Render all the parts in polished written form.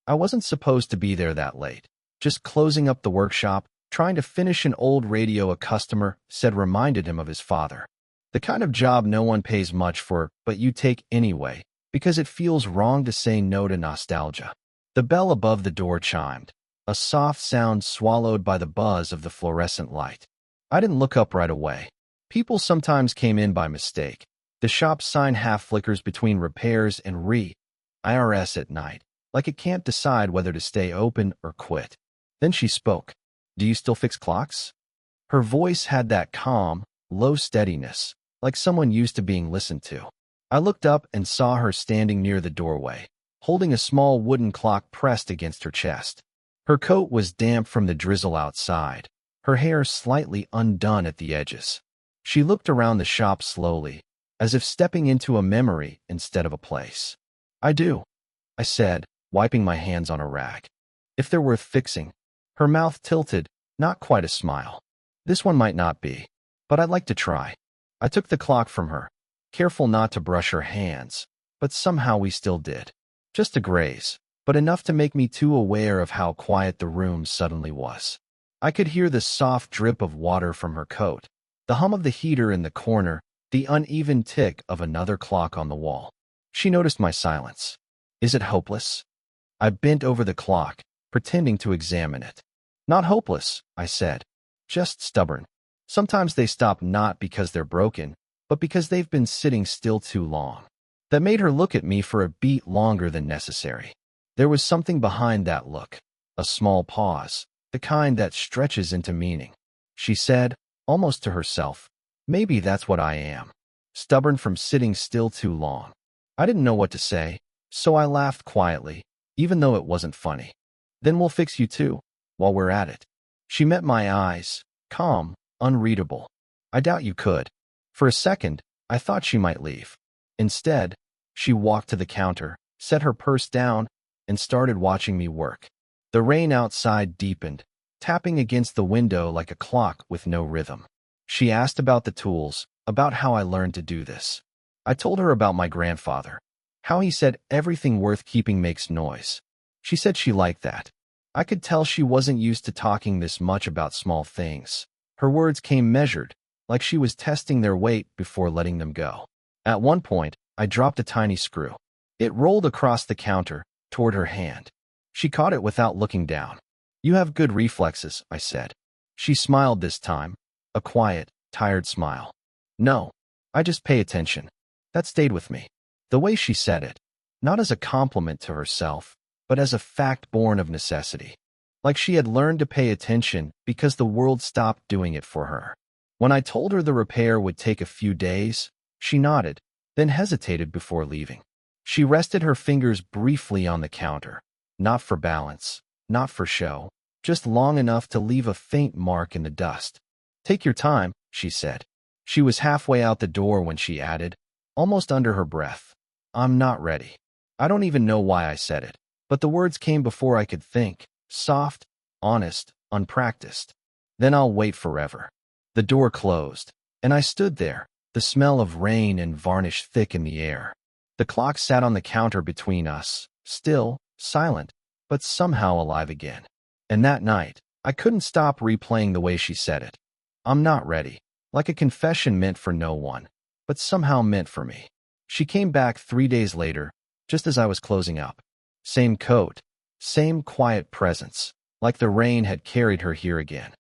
I wasn't supposed to be there that late. Just closing up the workshop, trying to finish an old radio a customer said reminded him of his father. The kind of job no one pays much for, but you take anyway, because it feels wrong to say no to nostalgia. The bell above the door chimed, a soft sound swallowed by the buzz of the fluorescent light. I didn't look up right away. People sometimes came in by mistake. The shop's sign half flickers between repairs and IRS at night, like it can't decide whether to stay open or quit. Then she spoke. Do you still fix clocks? Her voice had that calm, low steadiness, like someone used to being listened to. I looked up and saw her standing near the doorway, holding a small wooden clock pressed against her chest. Her coat was damp from the drizzle outside, her hair slightly undone at the edges. She looked around the shop slowly, as if stepping into a memory instead of a place. I do, I said, wiping my hands on a rag. If they're worth fixing. Her mouth tilted, not quite a smile. This one might not be, but I'd like to try. I took the clock from her, careful not to brush her hands, but somehow we still did. Just a graze, but enough to make me too aware of how quiet the room suddenly was. I could hear the soft drip of water from her coat, the hum of the heater in the corner, the uneven tick of another clock on the wall. She noticed my silence. Is it hopeless? I bent over the clock, pretending to examine it. Not hopeless, I said. Just stubborn. Sometimes they stop not because they're broken, but because they've been sitting still too long. That made her look at me for a beat longer than necessary. There was something behind that look, a small pause, the kind that stretches into meaning. She said, almost to herself, maybe that's what I am. Stubborn from sitting still too long. I didn't know what to say, so I laughed quietly, even though it wasn't funny. Then we'll fix you too, while we're at it. She met my eyes, calm, unreadable. I doubt you could. For a second, I thought she might leave. Instead, she walked to the counter, set her purse down, and started watching me work. The rain outside deepened, tapping against the window like a clock with no rhythm. She asked about the tools, about how I learned to do this. I told her about my grandfather, how he said everything worth keeping makes noise. She said she liked that. I could tell she wasn't used to talking this much about small things. Her words came measured, like she was testing their weight before letting them go. At one point, I dropped a tiny screw. It rolled across the counter, toward her hand. She caught it without looking down. You have good reflexes, I said. She smiled this time, a quiet, tired smile. No, I just pay attention. That stayed with me. The way she said it, not as a compliment to herself, but as a fact born of necessity. Like she had learned to pay attention because the world stopped doing it for her. When I told her the repair would take a few days, she nodded, then hesitated before leaving. She rested her fingers briefly on the counter, not for balance, not for show, just long enough to leave a faint mark in the dust. Take your time, she said. She was halfway out the door when she added, almost under her breath, I'm not ready. I don't even know why I said it, but the words came before I could think, soft, honest, unpracticed. Then I'll wait forever. The door closed, and I stood there, the smell of rain and varnish thick in the air. The clock sat on the counter between us, still, silent, but somehow alive again. And that night, I couldn't stop replaying the way she said it. I'm not ready, like a confession meant for no one, but somehow meant for me. She came back 3 days later, just as I was closing up. Same coat, same quiet presence, like the rain had carried her here again.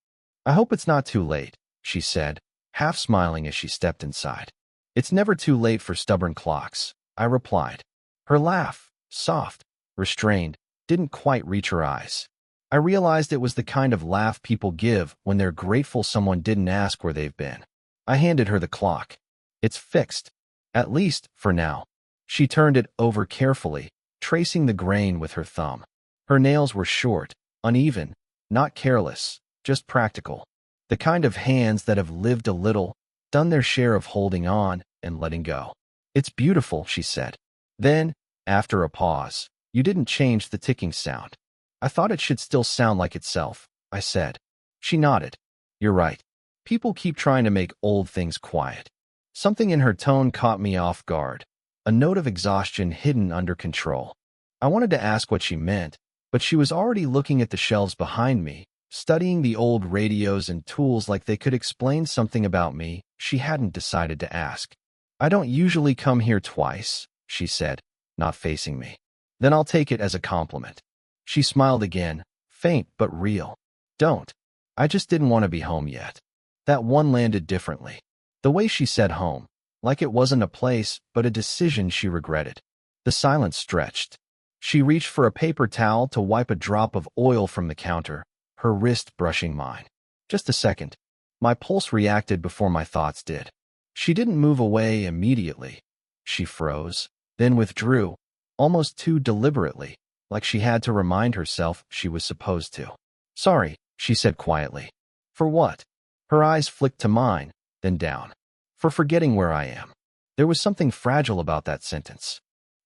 I hope it's not too late, she said, half smiling as she stepped inside. It's never too late for stubborn clocks, I replied. Her laugh, soft, restrained, didn't quite reach her eyes. I realized it was the kind of laugh people give when they're grateful someone didn't ask where they've been. I handed her the clock. It's fixed, at least for now. She turned it over carefully, tracing the grain with her thumb. Her nails were short, uneven, not careless, just practical. The kind of hands that have lived a little, done their share of holding on and letting go. It's beautiful, she said. Then, after a pause, you didn't change the ticking sound. I thought it should still sound like itself, I said. She nodded. You're right. People keep trying to make old things quiet. Something in her tone caught me off guard, a note of exhaustion hidden under control. I wanted to ask what she meant, But she was already looking at the shelves behind me, studying the old radios and tools like they could explain something about me she hadn't decided to ask. "I don't usually come here twice," she said, not facing me. "Then I'll take it as a compliment." She smiled again, faint but real. "Don't. I just didn't want to be home yet." That one landed differently. The way she said home, like it wasn't a place but a decision she regretted. The silence stretched. She reached for a paper towel to wipe a drop of oil from the counter, her wrist brushing mine. "Just a second." My pulse reacted before my thoughts did. She didn't move away immediately. She froze, then withdrew, almost too deliberately, like she had to remind herself she was supposed to. "Sorry," she said quietly. "For what?" Her eyes flicked to mine, then down. "For forgetting where I am." There was something fragile about that sentence.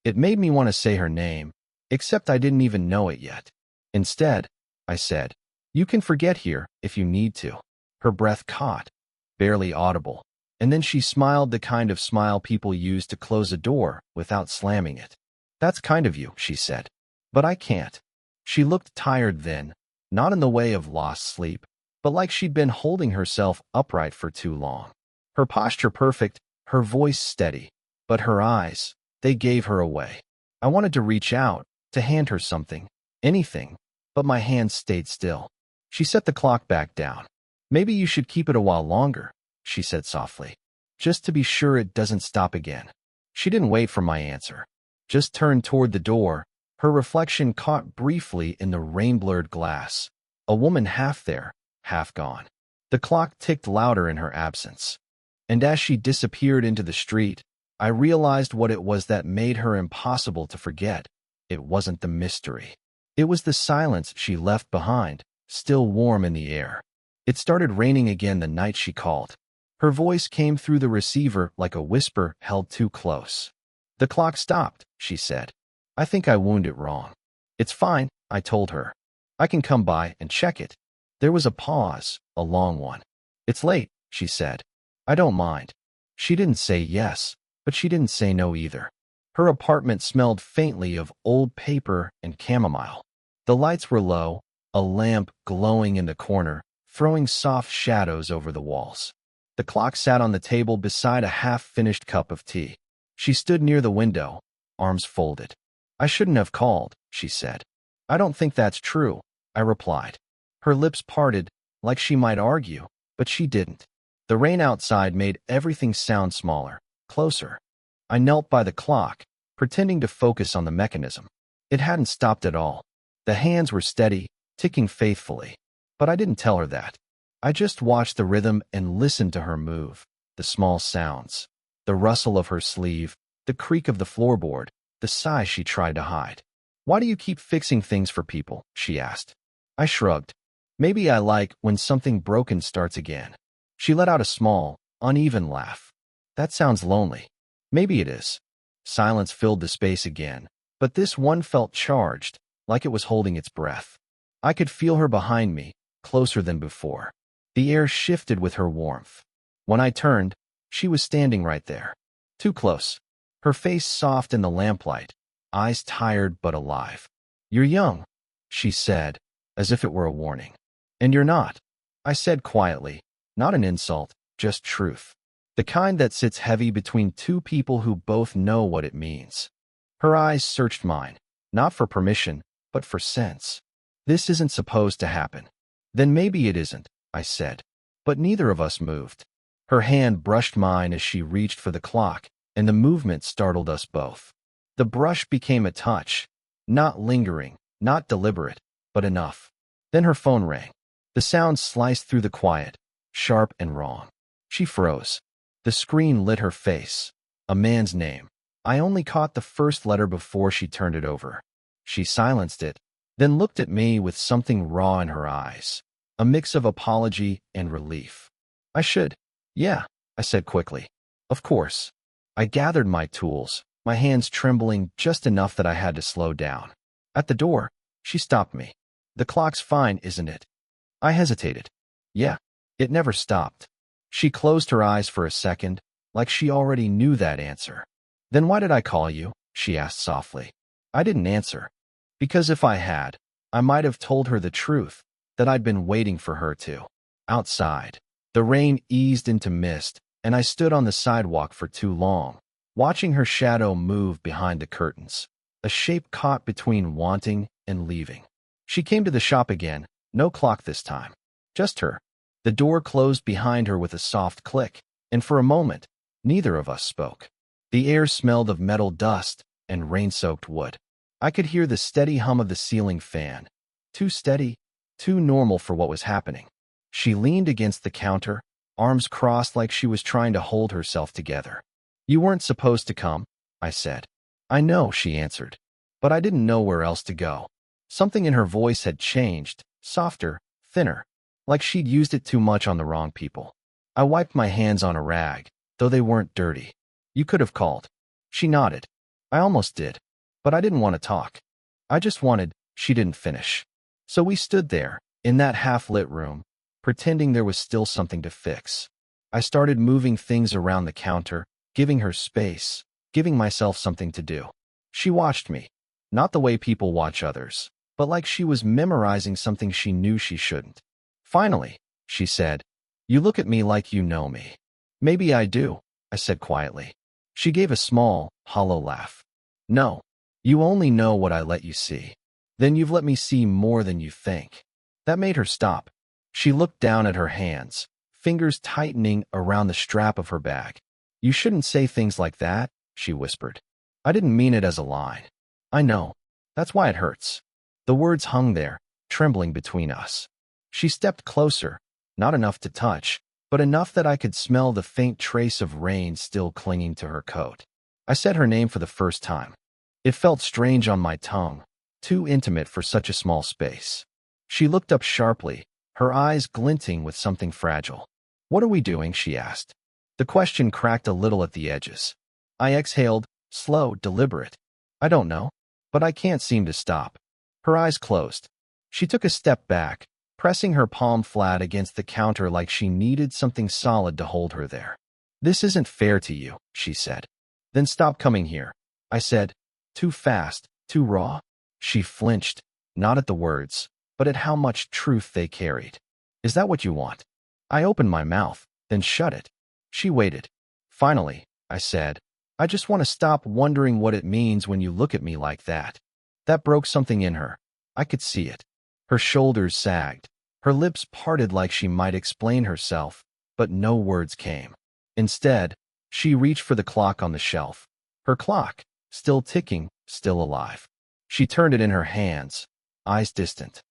It made me want to say her name, except I didn't even know it yet. Instead, I said, "You can forget here if you need to." Her breath caught, barely audible, and then she smiled the kind of smile people use to close a door without slamming it. "That's kind of you," she said. "But I can't." She looked tired then, not in the way of lost sleep, but like she'd been holding herself upright for too long. Her posture perfect, her voice steady, but her eyes, they gave her away. I wanted to reach out, to hand her something, anything, but my hands stayed still. She set the clock back down. "Maybe you should keep it a while longer," she said softly, "just to be sure it doesn't stop again." She didn't wait for my answer, just turned toward the door, her reflection caught briefly in the rain-blurred glass. A woman half there, half gone. The clock ticked louder in her absence. And as she disappeared into the street, I realized what it was that made her impossible to forget. It wasn't the mystery. It was the silence she left behind, still warm in the air. It started raining again the night she called. Her voice came through the receiver like a whisper held too close. "The clock stopped," she said. "I think I wound it wrong." "It's fine," I told her. "I can come by and check it." There was a pause, a long one. "It's late," she said. "I don't mind." She didn't say yes, but she didn't say no either. Her apartment smelled faintly of old paper and chamomile. The lights were low, a lamp glowing in the corner, throwing soft shadows over the walls. The clock sat on the table beside a half-finished cup of tea. She stood near the window, arms folded. "I shouldn't have called," she said. "I don't think that's true," I replied. Her lips parted, like she might argue, but she didn't. The rain outside made everything sound smaller, closer. I knelt by the clock, pretending to focus on the mechanism. It hadn't stopped at all. The hands were steady, ticking faithfully. But I didn't tell her that. I just watched the rhythm and listened to her move, the small sounds, the rustle of her sleeve, the creak of the floorboard, the sigh she tried to hide. "Why do you keep fixing things for people?" she asked. I shrugged. "Maybe I like when something broken starts again." She let out a small, uneven laugh. "That sounds lonely." "Maybe it is." Silence filled the space again, but this one felt charged, like it was holding its breath. I could feel her behind me, closer than before. The air shifted with her warmth. When I turned, she was standing right there. Too close. Her face soft in the lamplight, eyes tired but alive. "You're young," she said, as if it were a warning. "And you're not," I said quietly, not an insult, just truth. The kind that sits heavy between two people who both know what it means. Her eyes searched mine, not for permission, but for sense. "This isn't supposed to happen." "Then maybe it isn't," I said. But neither of us moved. Her hand brushed mine as she reached for the clock, and the movement startled us both. The brush became a touch, not lingering, not deliberate, but enough. Then her phone rang. The sound sliced through the quiet, sharp and wrong. She froze. The screen lit her face. A man's name. I only caught the first letter before she turned it over. She silenced it, then looked at me with something raw in her eyes, a mix of apology and relief. "I should." "Yeah," I said quickly. "Of course." I gathered my tools, my hands trembling just enough that I had to slow down. At the door, she stopped me. "The clock's fine, isn't it?" I hesitated. "Yeah." It never stopped. She closed her eyes for a second, like she already knew that answer. "Then why did I call you?" she asked softly. I didn't answer. Because if I had, I might have told her the truth, that I'd been waiting for her to. Outside, the rain eased into mist, and I stood on the sidewalk for too long, watching her shadow move behind the curtains, a shape caught between wanting and leaving. She came to the shop again, no clock this time. Just her. The door closed behind her with a soft click, and for a moment, neither of us spoke. The air smelled of metal dust and rain-soaked wood. I could hear the steady hum of the ceiling fan. Too steady, too normal for what was happening. She leaned against the counter, arms crossed like she was trying to hold herself together. "You weren't supposed to come," I said. "I know," she answered, but I didn't know where else to go. Something in her voice had changed, softer, thinner, like she'd used it too much on the wrong people. I wiped my hands on a rag, though they weren't dirty. "You could have called." She nodded. "I almost did, but I didn't want to talk. I just wanted—" She didn't finish. So we stood there, in that half-lit room, pretending there was still something to fix. I started moving things around the counter, giving her space, giving myself something to do. She watched me, not the way people watch others, but like she was memorizing something she knew she shouldn't. Finally, she said, "You look at me like you know me." "Maybe I do," I said quietly. She gave a small, hollow laugh. "No, you only know what I let you see. Then you've let me see more than you think." That made her stop. She looked down at her hands, fingers tightening around the strap of her bag. "You shouldn't say things like that," she whispered. "I didn't mean it as a line." "I know. That's why it hurts." The words hung there, trembling between us. She stepped closer, not enough to touch, but enough that I could smell the faint trace of rain still clinging to her coat. I said her name for the first time. It felt strange on my tongue, too intimate for such a small space. She looked up sharply, her eyes glinting with something fragile. "What are we doing?" she asked. The question cracked a little at the edges. I exhaled, slow, deliberate. "I don't know, but I can't seem to stop." Her eyes closed. She took a step back, pressing her palm flat against the counter like she needed something solid to hold her there. "This isn't fair to you," she said. "Then stop coming here," I said. Too fast, too raw. She flinched, not at the words, but at how much truth they carried. "Is that what you want?" I opened my mouth, then shut it. She waited. "Finally," I said, "I just want to stop wondering what it means when you look at me like that." That broke something in her. I could see it. Her shoulders sagged. Her lips parted like she might explain herself, but no words came. Instead, she reached for the clock on the shelf. Her clock, still ticking, still alive. She turned it in her hands, eyes distant.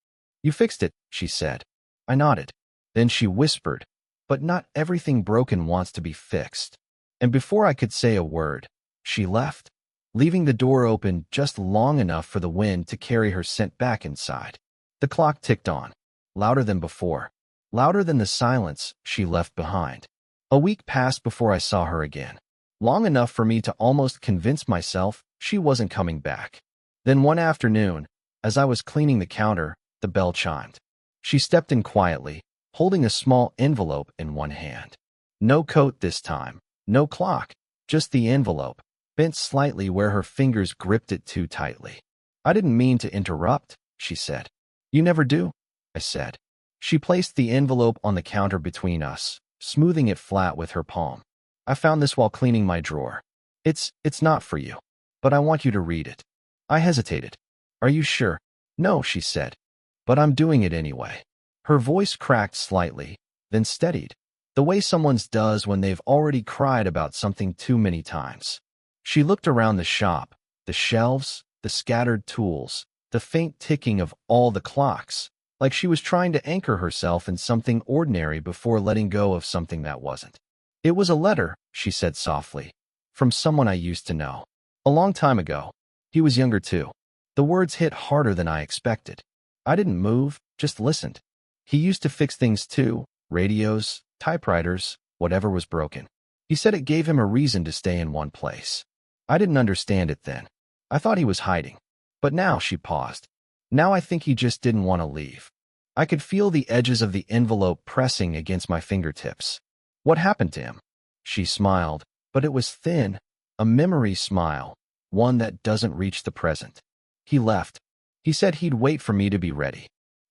"You fixed it," she said. I nodded. Then she whispered, "But not everything broken wants to be fixed." And before I could say a word, she left, leaving the door open just long enough for the wind to carry her scent back inside. The clock ticked on, louder than before, louder than the silence she left behind. A week passed before I saw her again, long enough for me to almost convince myself she wasn't coming back. Then one afternoon, as I was cleaning the counter, the bell chimed. She stepped in quietly, holding a small envelope in one hand. No coat this time, no clock, just the envelope, bent slightly where her fingers gripped it too tightly. "I didn't mean to interrupt," she said. "You never do," I said. She placed the envelope on the counter between us, smoothing it flat with her palm. "I found this while cleaning my drawer. It's not for you, but I want you to read it." I hesitated. "Are you sure?" "No," she said, "but I'm doing it anyway." Her voice cracked slightly, then steadied, the way someone's does when they've already cried about something too many times. She looked around the shop, the shelves, the scattered tools, the faint ticking of all the clocks, like she was trying to anchor herself in something ordinary before letting go of something that wasn't. "It was a letter," she said softly, "from someone I used to know. A long time ago. He was younger too." The words hit harder than I expected. I didn't move, just listened. "He used to fix things too, radios, typewriters, whatever was broken. He said it gave him a reason to stay in one place." I didn't understand it then. I thought he was hiding. But now, she paused. "Now I think he just didn't want to leave." I could feel the edges of the envelope pressing against my fingertips. "What happened to him?" She smiled, but it was thin, a memory smile, one that doesn't reach the present. "He left. He said he'd wait for me to be ready.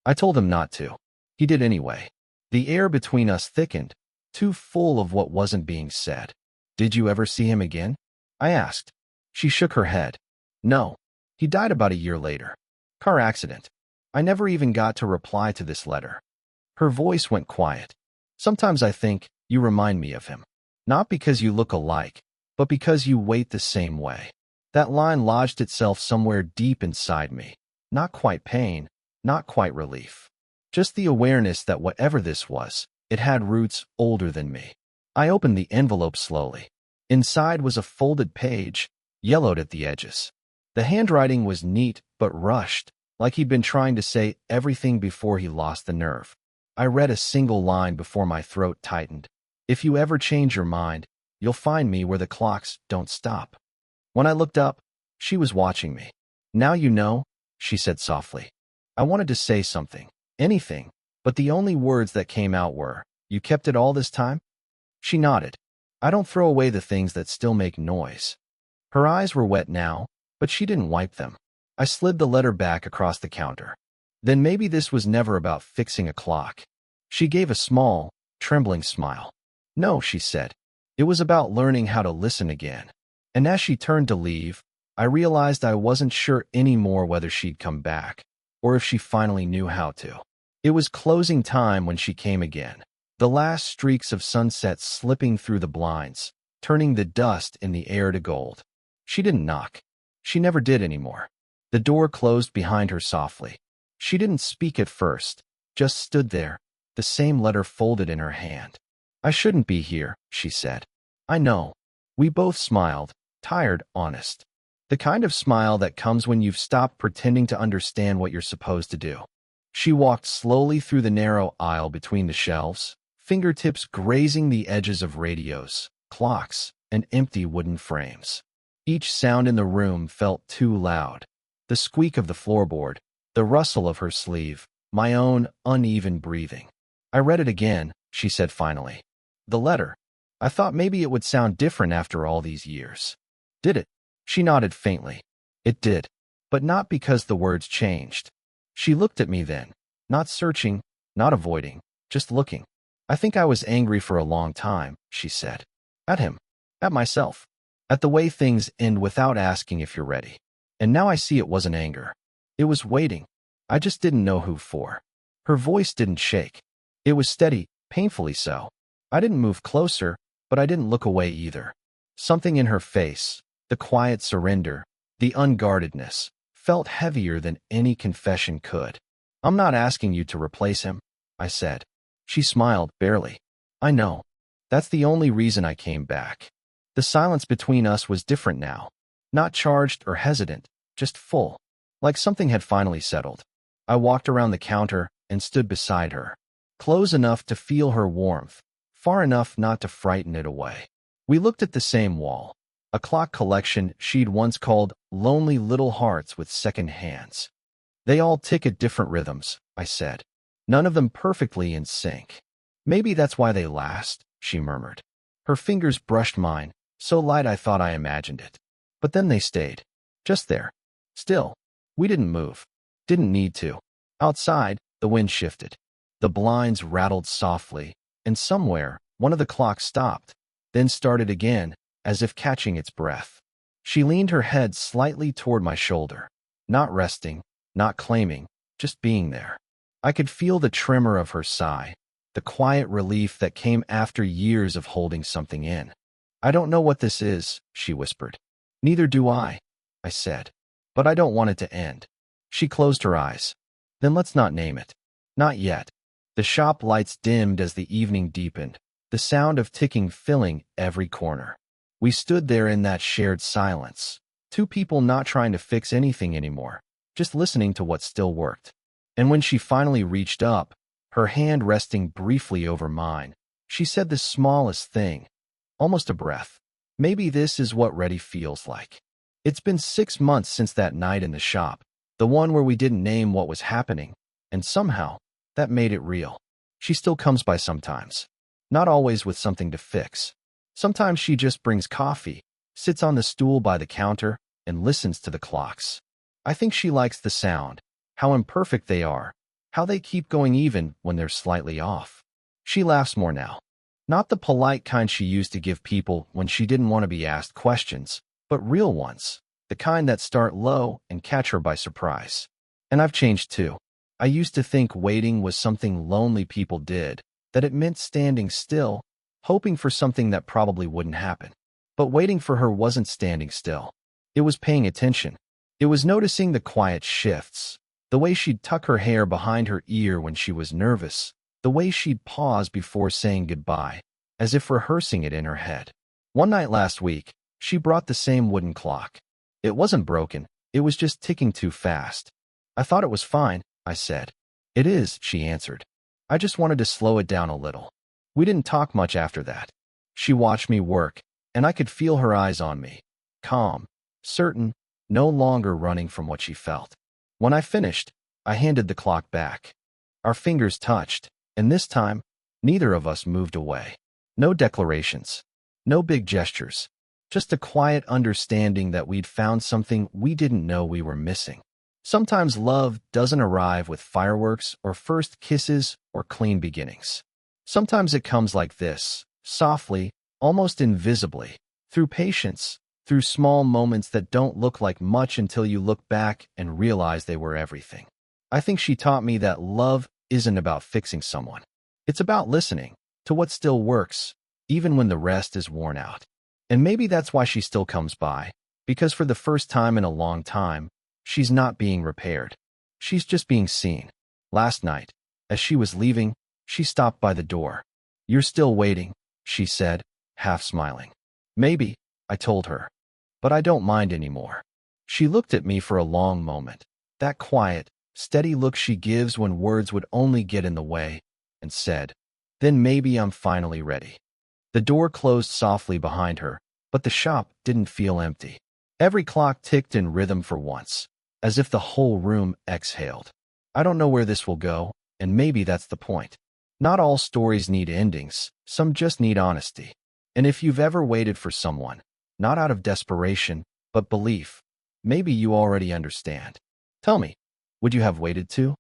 I told him not to. He did anyway. The air between us thickened, too full of what wasn't being said. Did you ever see him again? I asked. She shook her head. No. He died about a year later. Car accident. I never even got to reply to this letter. Her voice went quiet. Sometimes I think you remind me of him. Not because you look alike, but because you wait the same way. That line lodged itself somewhere deep inside me. Not quite pain, not quite relief. Just the awareness that whatever this was, it had roots older than me. I opened the envelope slowly. Inside was a folded page, yellowed at the edges. The handwriting was neat but rushed, like he'd been trying to say everything before he lost the nerve. I read a single line before my throat tightened. If you ever change your mind, you'll find me where the clocks don't stop. When I looked up, she was watching me. Now you know, she said softly. I wanted to say something, anything, but the only words that came out were, you kept it all this time? She nodded. I don't throw away the things that still make noise. Her eyes were wet now, but she didn't wipe them. I slid the letter back across the counter. Then maybe this was never about fixing a clock. She gave a small, trembling smile. No, she said. It was about learning how to listen again. And as she turned to leave, I realized I wasn't sure anymore whether she'd come back, or if she finally knew how to. It was closing time when she came again. The last streaks of sunset slipping through the blinds, turning the dust in the air to gold. She didn't knock. She never did anymore. The door closed behind her softly. She didn't speak at first, just stood there, the same letter folded in her hand. I shouldn't be here, she said. I know. We both smiled, tired, honest. The kind of smile that comes when you've stopped pretending to understand what you're supposed to do. She walked slowly through the narrow aisle between the shelves, fingertips grazing the edges of radios, clocks, and empty wooden frames. Each sound in the room felt too loud. The squeak of the floorboard, the rustle of her sleeve, my own uneven breathing. I read it again, she said finally. The letter. I thought maybe it would sound different after all these years. Did it? She nodded faintly. It did, but not because the words changed. She looked at me then, not searching, not avoiding, just looking. I think I was angry for a long time, she said. At him. At myself. At the way things end without asking if you're ready. And now I see it wasn't anger. It was waiting. I just didn't know who for. Her voice didn't shake. It was steady, painfully so. I didn't move closer, but I didn't look away either. Something in her face, the quiet surrender, the unguardedness, felt heavier than any confession could. I'm not asking you to replace him, I said. She smiled, barely. I know. That's the only reason I came back. The silence between us was different now. Not charged or hesitant, just full. Like something had finally settled. I walked around the counter and stood beside her. Close enough to feel her warmth, far enough not to frighten it away. We looked at the same wall. A clock collection she'd once called lonely little hearts with second hands. They all tick at different rhythms, I said. None of them perfectly in sync. Maybe that's why they last, she murmured. Her fingers brushed mine, so light I thought I imagined it. But then they stayed. Just there. Still. We didn't move. Didn't need to. Outside, the wind shifted. The blinds rattled softly, and somewhere, one of the clocks stopped, then started again, as if catching its breath. She leaned her head slightly toward my shoulder. Not resting, not claiming, just being there. I could feel the tremor of her sigh, the quiet relief that came after years of holding something in. I don't know what this is, she whispered. Neither do I said. But I don't want it to end. She closed her eyes. Then let's not name it. Not yet. The shop lights dimmed as the evening deepened, the sound of ticking filling every corner. We stood there in that shared silence, two people not trying to fix anything anymore, just listening to what still worked. And when she finally reached up, her hand resting briefly over mine, she said the smallest thing, almost a breath. Maybe this is what ready feels like. It's been 6 months since that night in the shop, the one where we didn't name what was happening, and somehow, that made it real. She still comes by sometimes. Not always with something to fix. Sometimes she just brings coffee, sits on the stool by the counter, and listens to the clocks. I think she likes the sound, how imperfect they are, how they keep going even when they're slightly off. She laughs more now. Not the polite kind she used to give people when she didn't want to be asked questions, but real ones, the kind that start low and catch her by surprise. And I've changed too. I used to think waiting was something lonely people did, that it meant standing still, hoping for something that probably wouldn't happen. But waiting for her wasn't standing still. It was paying attention. It was noticing the quiet shifts, the way she'd tuck her hair behind her ear when she was nervous, the way she'd pause before saying goodbye, as if rehearsing it in her head. One night last week, she brought the same wooden clock. It wasn't broken, it was just ticking too fast. I thought it was fine, I said. It is, she answered. I just wanted to slow it down a little. We didn't talk much after that. She watched me work, and I could feel her eyes on me. Calm, certain, no longer running from what she felt. When I finished, I handed the clock back. Our fingers touched, and this time, neither of us moved away. No declarations, no big gestures, just a quiet understanding that we'd found something we didn't know we were missing. Sometimes love doesn't arrive with fireworks or first kisses or clean beginnings. Sometimes it comes like this, softly, almost invisibly, through patience, through small moments that don't look like much until you look back and realize they were everything. I think she taught me that love isn't about fixing someone. It's about listening to what still works, even when the rest is worn out. And maybe that's why she still comes by, because for the first time in a long time, she's not being repaired. She's just being seen. Last night, as she was leaving, she stopped by the door. You're still waiting, she said, half smiling. Maybe, I told her. But I don't mind anymore. She looked at me for a long moment, that quiet, steady look she gives when words would only get in the way, and said, then maybe I'm finally ready. The door closed softly behind her, but the shop didn't feel empty. Every clock ticked in rhythm for once, as if the whole room exhaled. I don't know where this will go, and maybe that's the point. Not all stories need endings, some just need honesty. And if you've ever waited for someone, not out of desperation, but belief, maybe you already understand. Tell me, would you have waited too?